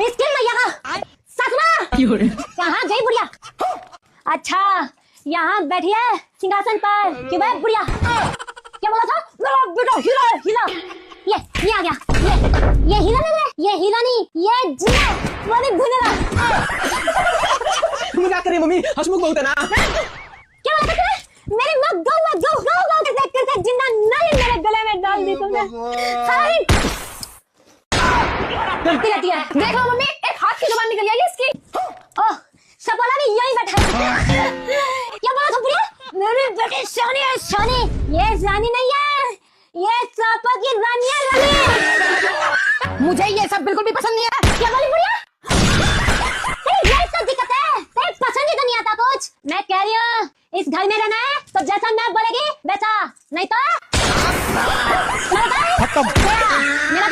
इसके मैया का ससुरा कहाँ गई बुढ़िया? अच्छा यहाँ बैठी है सिंहासन पर। क्यों भाई बुढ़िया? क्या बोला था? मेरा बेटा हीरा हीरा। ये आ गया। ये हीरा नहीं है, ये हीरा नहीं, ये जीरा वाली भुनेगा। मजाक कर रही मम्मी, हंसमुख बहुत है ना। क्या बात है? मेरी माँ गौ करते जिंदा नाली मेरे गले में डाल दी तुमने। सारी गलती रहती है। देखो मम्मी, एक हाथ की जुबान निकल आई है इसकी। ओह सपना भी यही बैठा है। क्या बोला था बुढ़िया? मेरी बेटी शानी है शानी। ये शानी नहीं है, ये चापा की रानी है रानी। मुझे ये सब बिल्कुल भी पसंद नहीं है। क्या बोली बुढ़िया? ये तो दिक्कत है, तेरे पसंद ही तो नहीं आता कुछ। मैं कह रही हूँ इस घर में रहना है तो जैसा मैं बोलेगी वैसा, नहीं तो खत्म। मेरा